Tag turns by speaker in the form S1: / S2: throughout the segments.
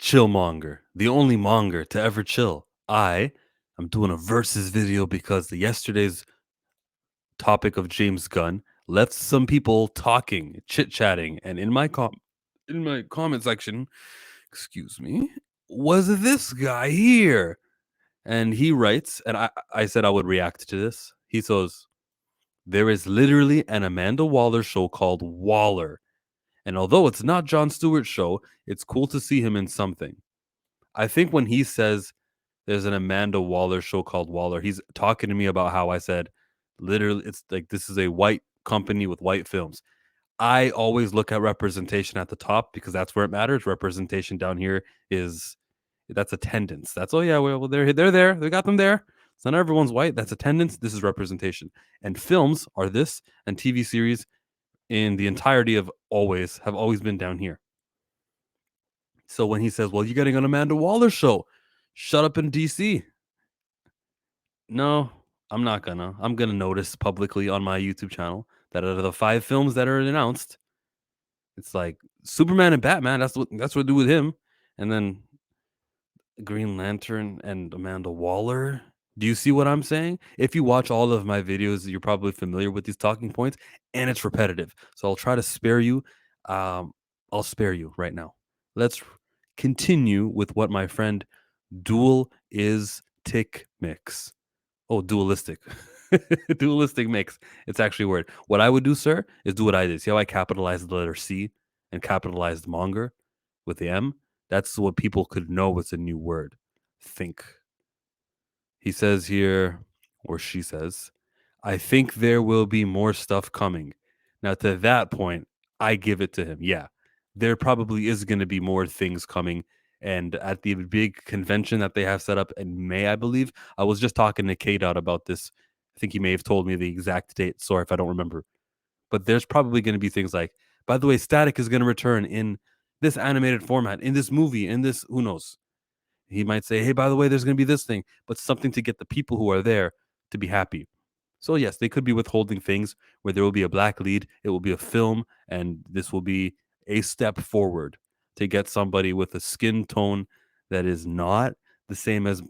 S1: Chillmonger, the only monger to ever chill. I'm doing a versus video because the yesterday's topic of James Gunn left some people talking, chit-chatting, and in my comment section, excuse me, was this guy here? And he writes, and I said I would react to this. He says, there is literally an Amanda Waller show called Waller. And although it's not Jon Stewart's show, it's cool to see him in something. I think when he says there's an Amanda Waller show called Waller, he's talking to me about how I said, literally, it's like this is a white company with white films. I always look at representation at the top because that's where it matters. Representation down here is that's attendance. That's oh yeah, well they're there. They got them there. It's not everyone's white. That's attendance. This is representation. And films are this, and TV series in the entirety of have always been down here. So when he says, "Well, you're getting an Amanda Waller show," shut up in DC. No, I'm not gonna. I'm gonna notice publicly on my YouTube channel that out of the 5 films that are announced, it's like Superman and Batman. That's what to do with him, and then Green Lantern and Amanda Waller. Do you see what I'm saying? If you watch all of my videos, you're probably familiar with these talking points, and it's repetitive. So I'll try to spare you. Um, I'll spare you right now. Let's continue with what my friend Dual is Tick Mix. Oh, dualistic. Dualistic mix. It's actually a word. What I would do, sir, is do what I did. See how I capitalized the letter C and capitalized monger with the M? That's what people could know it's a new word. Think. He says here, or she says, I think there will be more stuff coming. Now, to that point, I give it to him. Yeah, there probably is going to be more things coming. And at the big convention that they have set up in May, I believe, I was just talking to Kate out about this. I think he may have told me the exact date. Sorry if I don't remember. But there's probably going to be things like, by the way, Static is going to return in this animated format, in this movie, in this, who knows? He might say, hey, by the way, there's going to be this thing, but something to get the people who are there to be happy. So, yes, they could be withholding things where there will be a black lead, it will be a film, and this will be a step forward to get somebody with a skin tone that is not the same as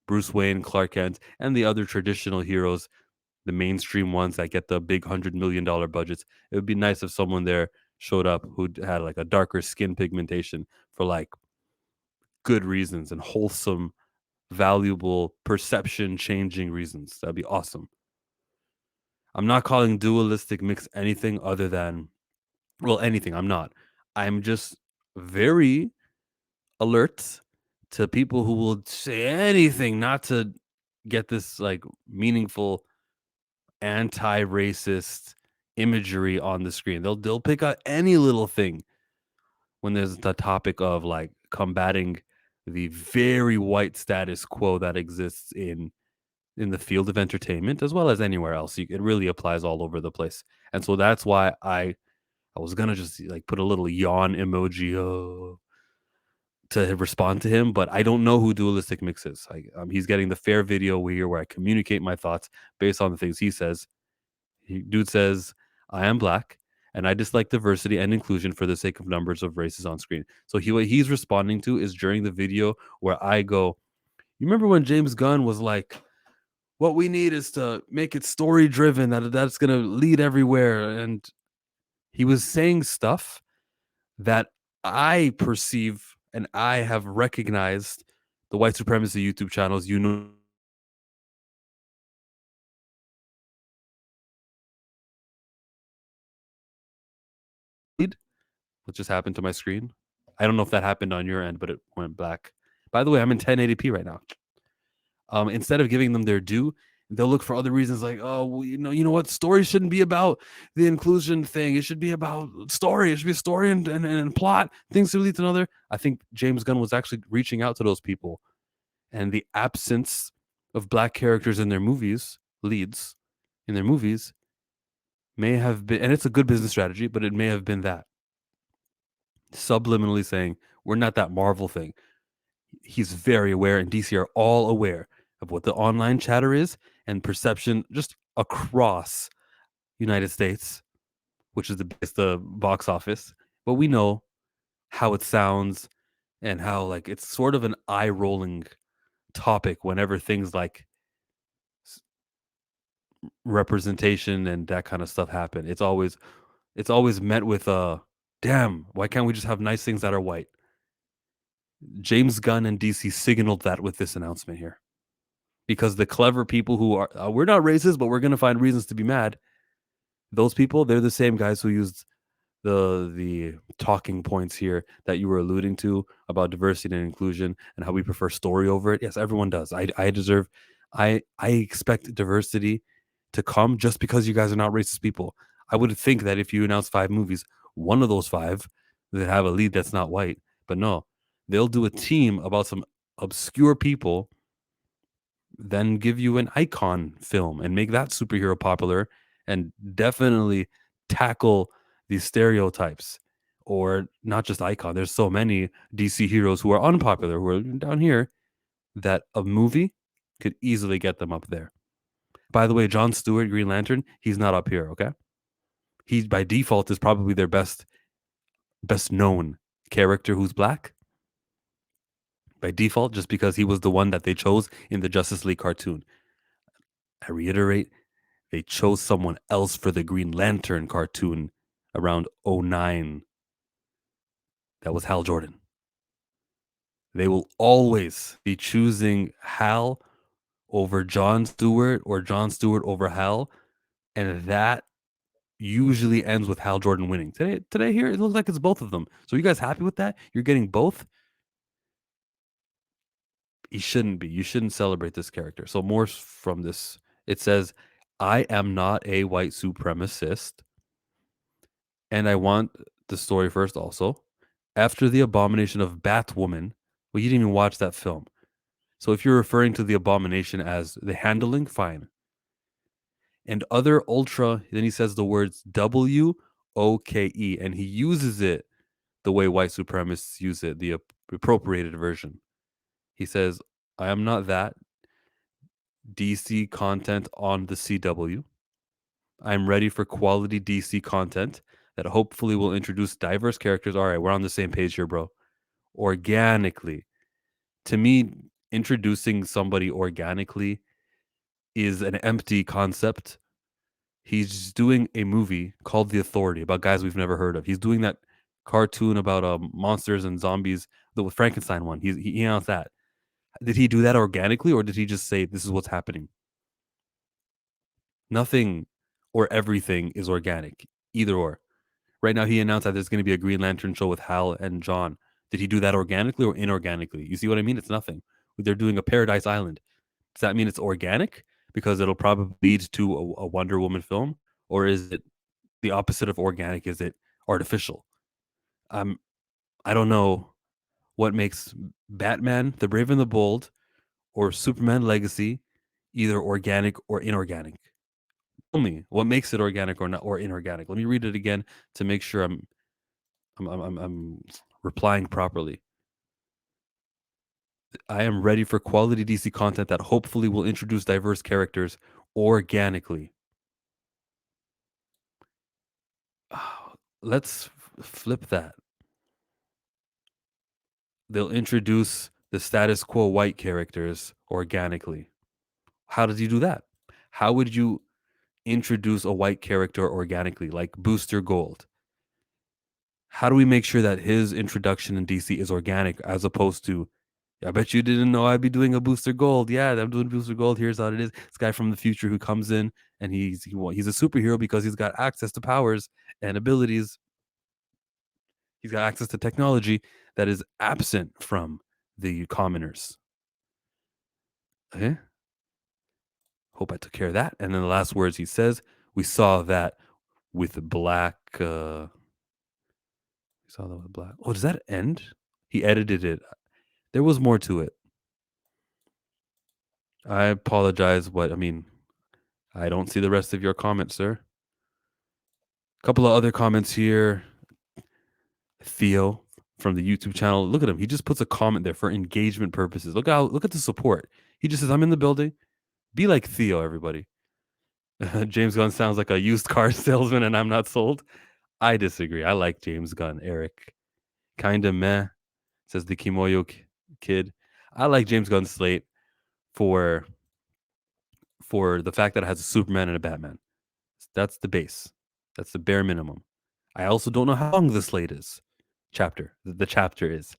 S1: Bruce Wayne, Clark Kent, and the other traditional heroes, the mainstream ones that get the big $100 million budgets. It would be nice if someone there showed up who had like a darker skin pigmentation for like good reasons and wholesome, valuable, perception changing reasons. That'd be awesome. I'm not calling dualistic mix anything other than, well, anything. I'm not. I'm just very alert to people who will say anything not to get this like meaningful anti-racist imagery on the screen. They'll pick out any little thing when there's the topic of like combating the very white status quo that exists in the field of entertainment as well as anywhere else. It really applies all over the place. And so that's why I was gonna just like put a little yawn emoji to respond to him, but I don't know who Dualistic Mix is. He's getting the fair video here where I communicate my thoughts based on the things he says. Dude says, I am black and I dislike diversity and inclusion for the sake of numbers of races on screen. So what he's responding to is during the video where I go, you remember when James Gunn was like, what we need is to make it story driven, that's going to lead everywhere. And he was saying stuff that I perceive and I have recognized the white supremacy YouTube channels, what just happened to my screen. I don't know if that happened on your end, but it went black. By the way, I'm in 1080p right now. Instead of giving them their due, they'll look for other reasons like, oh, well, you know what? Story shouldn't be about the inclusion thing. It should be about story. It should be a story and plot. Things to lead to another. I think James Gunn was actually reaching out to those people, and the absence of black characters in their movies, leads in their movies, may have been, and it's a good business strategy, but it may have been that subliminally saying we're not that Marvel thing. He's very aware, and DC are all aware of what the online chatter is and perception just across United States, which is the box office. But we know how it sounds and how like it's sort of an eye rolling topic whenever things like s- representation and that kind of stuff happen. It's always met with damn, why can't we just have nice things that are white? James Gunn and DC signaled that with this announcement here. Because the clever people who are we're not racist, but we're going to find reasons to be mad. Those people, they're the same guys who used the talking points here that you were alluding to about diversity and inclusion and how we prefer story over it. Yes, everyone does. I expect diversity to come just because you guys are not racist people. I would think that if you announce 5 movies, one of those 5 that have a lead that's not white, but no, they'll do a team about some obscure people, then give you an icon film and make that superhero popular and definitely tackle these stereotypes. Or not just icon, there's so many DC heroes who are unpopular who are down here that a movie could easily get them up there. By the way, John Stewart, Green Lantern, he's not up here, okay? He by default is probably their best known character who's black by default, just because he was the one that they chose in the Justice League cartoon. I reiterate, they chose someone else for the Green Lantern cartoon around '09. That was Hal Jordan. They will always be choosing Hal over John Stewart or John Stewart over Hal, and that usually ends with Hal Jordan winning. Today here, it looks like it's both of them. So you guys happy with that? You're getting both? He shouldn't be. You shouldn't celebrate this character. So more from this. It says, I am not a white supremacist. And I want the story first also. After the abomination of Batwoman, well, you didn't even watch that film. So if you're referring to the abomination as the handling, fine. And other ultra, then he says the words WOKE, and he uses it the way white supremacists use it, the appropriated version. He says, I am not that DC content on the CW. I'm ready for quality DC content that hopefully will introduce diverse characters. All right, we're on the same page here, bro. Organically. To me, introducing somebody organically is an empty concept. He's doing a movie called The Authority about guys we've never heard of. He's doing that cartoon about monsters and zombies, the Frankenstein one. He announced that. Did he do that organically, or did he just say this is what's happening? Nothing or everything is organic, either or. Right now, he announced that there's going to be a Green Lantern show with Hal and John. Did he do that organically or inorganically? You see what I mean? It's nothing. They're doing a Paradise Island. Does that mean it's organic because it'll probably lead to a Wonder Woman film, or is it the opposite of organic? Is it artificial? Um, I don't know what makes Batman, The Brave and the Bold, or Superman Legacy either organic or inorganic. Tell me what makes it organic or not or inorganic. Let me read it again to make sure I'm replying properly. I am ready for quality DC content that hopefully will introduce diverse characters organically. Oh, let's flip that. They'll introduce the status quo white characters organically. How did you do that? How would you introduce a white character organically, like Booster Gold? How do we make sure that his introduction in DC is organic as opposed to, I bet you didn't know I'd be doing a Booster Gold. Yeah, I'm doing Booster Gold. Here's how it is. This guy from the future who comes in and he's a superhero because he's got access to powers and abilities. He's got access to technology that is absent from the commoners. Okay? Hope I took care of that. And then the last words he says, we saw that with black. We saw that with black. Oh, does that end? He edited it. There was more to it. I apologize. What I mean, I don't see the rest of your comments, sir. A couple of other comments here. Theo from the YouTube channel. Look at him. He just puts a comment there for engagement purposes. Look at the support. He just says, I'm in the building. Be like Theo, everybody. James Gunn sounds like a used car salesman and I'm not sold. I disagree. I like James Gunn, Eric. Kinda meh. Says the kid. I like James Gunn's slate for the fact that it has a Superman and a Batman. That's the base. That's the bare minimum. I also don't know how long the slate is. The chapter is.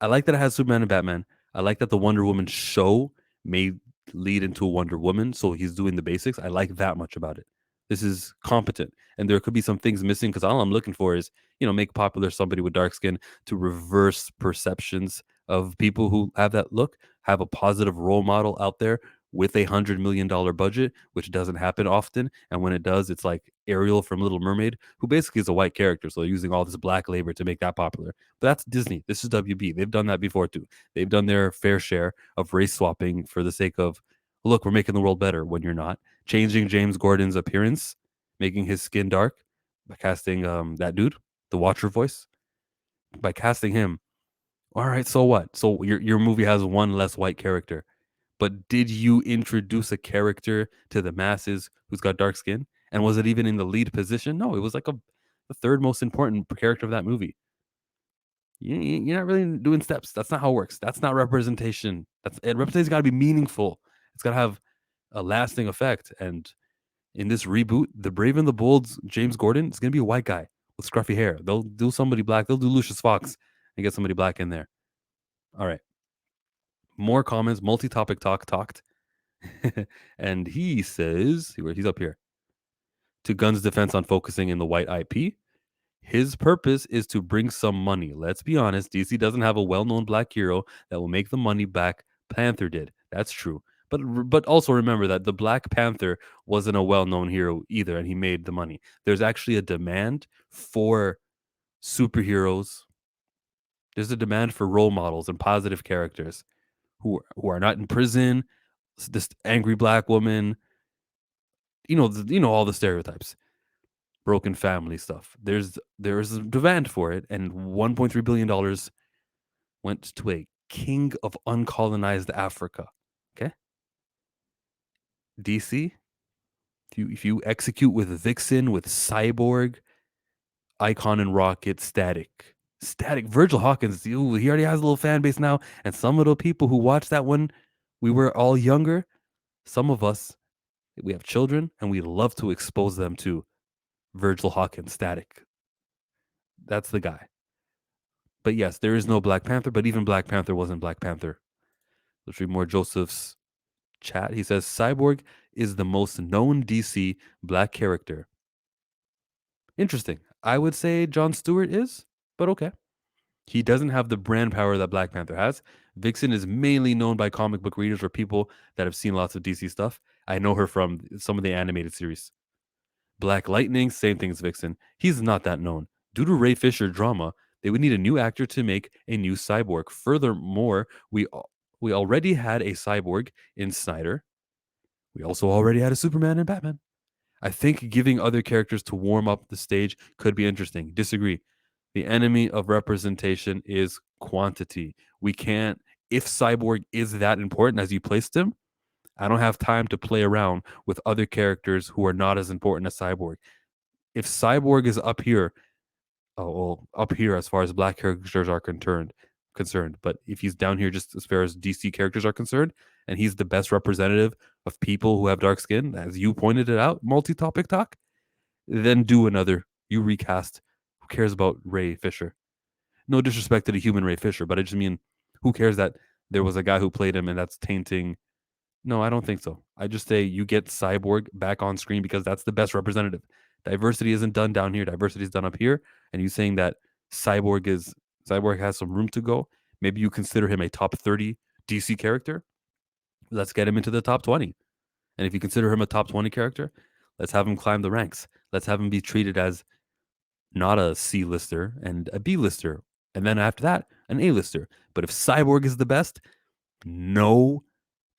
S1: I like that it has Superman and Batman. I like that the Wonder Woman show may lead into a Wonder Woman, so he's doing the basics. I like that much about it. This is competent, and there could be some things missing because all I'm looking for is, make popular somebody with dark skin to reverse perceptions of people who have that look, have a positive role model out there with $100 million budget, which doesn't happen often. And when it does, it's like Ariel from Little Mermaid, who basically is a white character. So they're using all this black labor to make that popular. But that's Disney. This is WB. They've done that before too. They've done their fair share of race swapping for the sake of, look, we're making the world better when you're not. Changing James Gordon's appearance, making his skin dark by casting that dude, the Watcher voice, by casting him. All right, so what? So your movie has one less white character. But did you introduce a character to the masses who's got dark skin? And was it even in the lead position? No, it was like the third most important character of that movie. You're not really doing steps. That's not how it works. That's not representation. Representation's got to be meaningful. It's got to have a lasting effect. And in this reboot, the Brave and the Bold's James Gordon is going to be a white guy with scruffy hair. They'll do somebody black. They'll do Lucius Fox and get somebody black in there. All right. More comments. Multi-topic talked. And he says, he's up here. To Gunn's defense on focusing in the white IP, his purpose is to bring some money. Let's be honest, DC doesn't have a well-known black hero that will make the money back Panther did. That's true. But also remember that the Black Panther wasn't a well-known hero either, and he made the money. There's actually a demand for superheroes. There's a demand for role models and positive characters who are not in prison. This angry black woman, all the stereotypes, broken family stuff. There's a demand for it, and $1.3 billion went to a king of uncolonized Africa. Okay, DC. If you execute with Vixen, with Cyborg, Icon and Rocket, Static, Virgil Hawkins, he already has a little fan base now, and some of the people who watched that when we were all younger, some of us, we have children, and we love to expose them to Virgil Hawkins, Static. That's the guy. But yes, there is no Black Panther, but even Black Panther wasn't Black Panther. Let's read more Joseph's chat. He says, Cyborg is the most known DC black character. Interesting. I would say Jon Stewart is, but okay. He doesn't have the brand power that Black Panther has. Vixen is mainly known by comic book readers or people that have seen lots of DC stuff. I know her from some of the animated series. Black Lightning, same thing as Vixen. He's not that known. Due to Ray Fisher drama, they would need a new actor to make a new cyborg. Furthermore, we already had a cyborg in Snyder. We also already had a Superman and Batman. I think giving other characters to warm up the stage could be interesting. Disagree. The enemy of representation is quantity. We can't, if Cyborg is that important as you placed him, I don't have time to play around with other characters who are not as important as Cyborg. If Cyborg is up here, up here as far as black characters are concerned, but if he's down here just as far as DC characters are concerned, and he's the best representative of people who have dark skin, as you pointed it out, multi-topic talk, then do another. You recast. Who cares about Ray Fisher? No disrespect to the human Ray Fisher, but I just mean, who cares that there was a guy who played him and that's tainting? No, I don't think so. I just say you get Cyborg back on screen because that's the best representative. Diversity isn't done down here. Diversity is done up here. And you saying that Cyborg has some room to go. Maybe you consider him a top 30 DC character. Let's get him into the top 20. And if you consider him a top 20 character, let's have him climb the ranks. Let's have him be treated as not a C-lister and a B-lister. And then after that, an A-lister. But if Cyborg is the best, no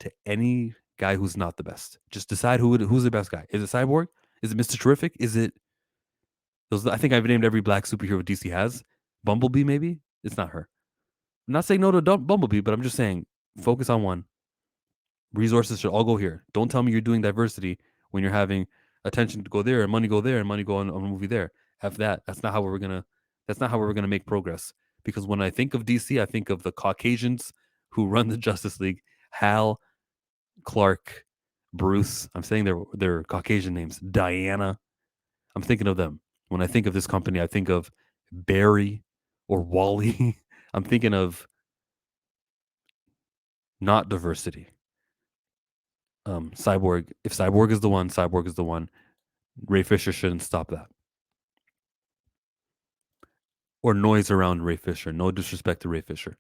S1: to any guy who's not the best. Just decide who's the best guy. Is it Cyborg? Is it Mr. Terrific? Is it those? I think I've named every black superhero DC has. Bumblebee, maybe? It's not her. I'm not saying no to Bumblebee, but I'm just saying focus on one. Resources should all go here. Don't tell me you're doing diversity when you're having attention to go there and money go there and money go on a movie there. Have that. That's not how we're gonna make progress. because when I think of DC, I think of the Caucasians who run the Justice League: Hal, Clark, Bruce. I'm saying their Caucasian names. Diana. I'm thinking of them. When I think of this company, I think of Barry or Wally. I'm thinking of not diversity. Cyborg. If Cyborg is the one, Cyborg is the one. Ray Fisher shouldn't stop that. Or noise around Ray Fisher. No disrespect to Ray Fisher.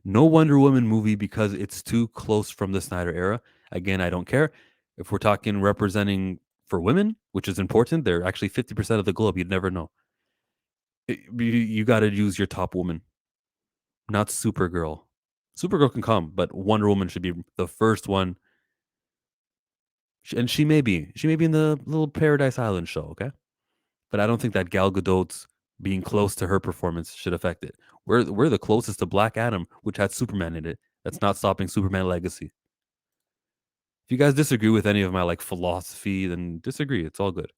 S1: No Wonder Woman movie because it's too close from the Snyder era. Again, I don't care. If we're talking representing for women, which is important, they're actually 50% of the globe. You'd never know. You got to use your top woman, not Supergirl. Supergirl can come, but Wonder Woman should be the first one. And she may be in the little Paradise Island show, okay? But I don't think that Gal Gadot's being close to her performance should affect it. We're the closest to Black Adam, which had Superman in it. That's not stopping Superman legacy. If you guys disagree with any of my like philosophy, then disagree. It's all good.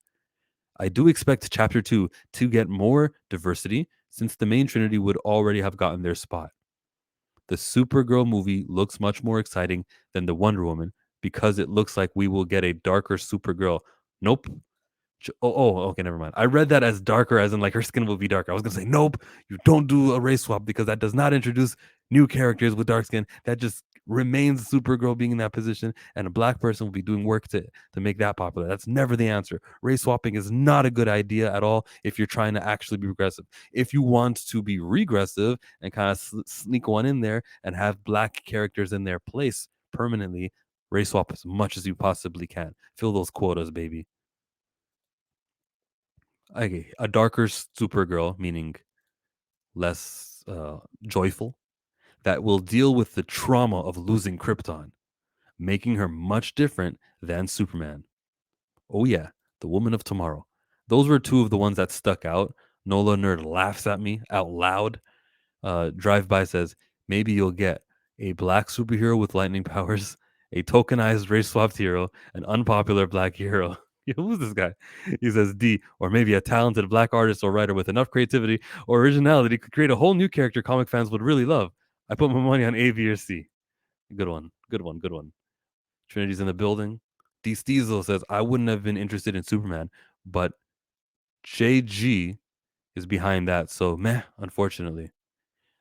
S1: I do expect Chapter 2 to get more diversity since the main Trinity would already have gotten their spot. The Supergirl movie looks much more exciting than the Wonder Woman because it looks like we will get a darker Supergirl. Nope. Okay, never mind. I read that as darker, as in like her skin will be darker. I was gonna say, nope, you don't do a race swap because that does not introduce new characters with dark skin. That just remains Supergirl being in that position, and a black person will be doing work to make that popular. That's never the answer. Race swapping is not a good idea at all if you're trying to actually be progressive. If you want to be regressive and kind of sneak one in there and have black characters in their place permanently, race swap as much as you possibly can. Fill those quotas, baby. Okay, a darker Supergirl, meaning less joyful, that will deal with the trauma of losing Krypton, making her much different than Superman. Oh yeah, the Woman of Tomorrow. Those were two of the ones that stuck out. Nola Nerd laughs at me out loud. Drive by says maybe you'll get a black superhero with lightning powers, a tokenized race swapped hero, an unpopular black hero. Who's this guy? He says D, or maybe a talented black artist or writer with enough creativity or originality could create a whole new character comic fans would really love. I put my money on A, B, or C. Good one. Good one. Good one. Trinity's in the building. D Steezel says, I wouldn't have been interested in Superman, but JG is behind that. So meh, unfortunately.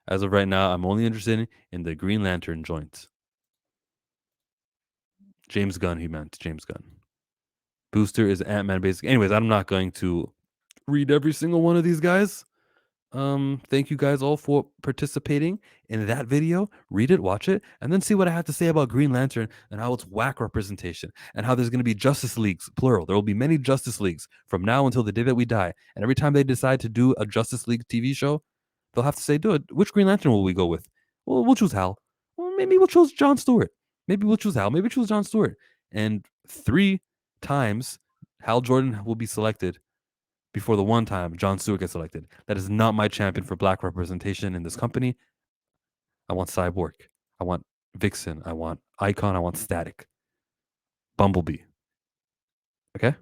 S1: As of right now, I'm only interested in the Green Lantern joint. James Gunn, he meant James Gunn. Booster is Ant-Man basic. Anyways, I'm not going to read every single one of these guys. Thank you guys all for participating in that video. Read it, watch it, and then see what I have to say about Green Lantern and how it's whack representation and how there's going to be Justice Leagues, plural. There will be many Justice Leagues from now until the day that we die. And every time they decide to do a Justice League TV show, they'll have to say, do it. Which Green Lantern will we go with? Well, we'll choose Hal. Well, maybe we'll choose John Stewart. Maybe we'll choose Hal. Maybe choose John Stewart. And 3 times Hal Jordan will be selected before the one time John Stewart gets selected. That is not my champion for black representation in this company. I want Cyborg. I want Vixen. I want Icon. I want Static. Bumblebee. Okay?